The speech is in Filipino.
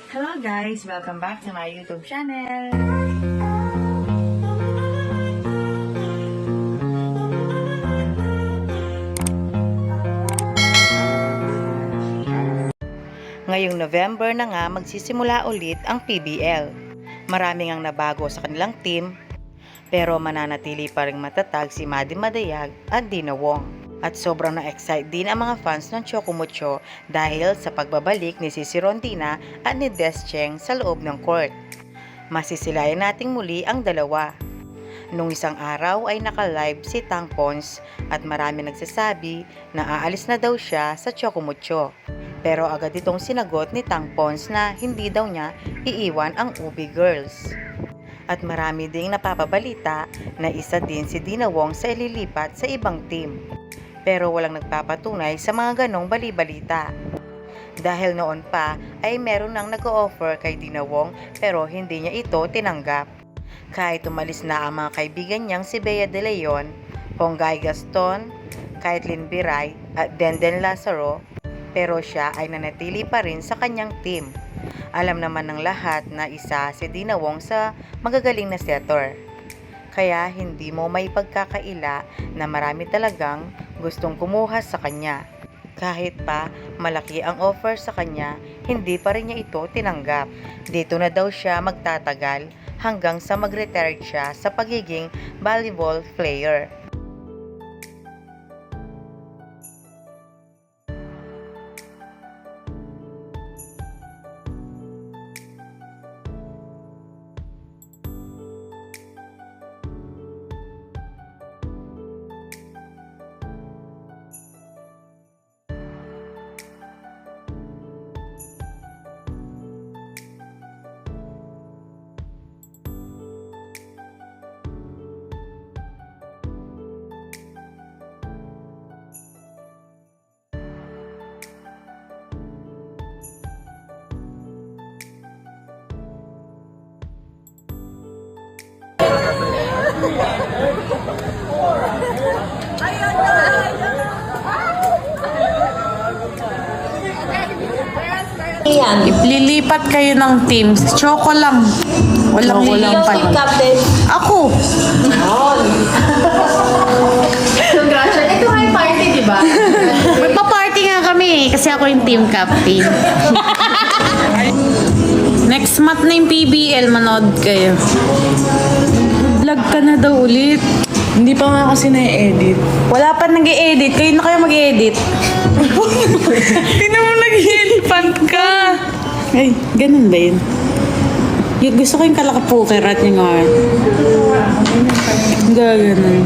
Hello guys! Welcome back to my YouTube channel! Ngayong November na nga magsisimula ulit ang PBL. Marami ngang nabago sa kanilang team, pero mananatili pa ring matatag si Maddie Madayag at Dina Wong. At sobrang na-excite din ang mga fans ng Choco Mucho dahil sa pagbabalik ni Sisi Rondina at ni Descheng sa loob ng court. Masisilayan nating muli ang dalawa. Nung isang araw ay naka-live si Tang Pons at marami nagsasabi na aalis na daw siya sa Choco Mucho. Pero agad itong sinagot ni Tang Pons na hindi daw niya iiwan ang Ubi Girls. At marami ding napapabalita na isa din si Dina Wong sa ililipat sa ibang team. Pero walang nagpapatunay sa mga ganong bali-balita. Dahil noon pa ay meron nang nag-o-offer kay Dina Wong pero hindi niya ito tinanggap. Kahit umalis na ang mga kaibigan niyang si Bea De Leon, Ponggay Gaston, Kaitlyn Biray at Denden Lazaro, pero siya ay nanatili pa rin sa kanyang team. Alam naman ng lahat na isa si Dina Wong sa magagaling na setter. Kaya hindi mo may pagkakaila na marami talagang gustong kumuha sa kanya. Kahit pa malaki ang offer sa kanya, hindi pa rin niya ito tinanggap. Dito na daw siya magtatagal hanggang sa mag-retire siya sa pagiging volleyball player. Lilipat kayo ng team. Choco lang. Walang lilipat. Captain. Ako. Congratulations. Ito nga yung party, di ba? Magpa-party nga kami kasi ako yung team captain. Next month na yung PBL, manood kayo. Vlog ka na daw ulit. Hindi pa nga kasi na-edit. Wala pa nag-i-edit. Kayo na kayo mag-i-edit. Tingnan mo nag-helipant ka. Ay, ganun ba yun? Gusto ko yung kalakapukirat yung heart. Gaganon.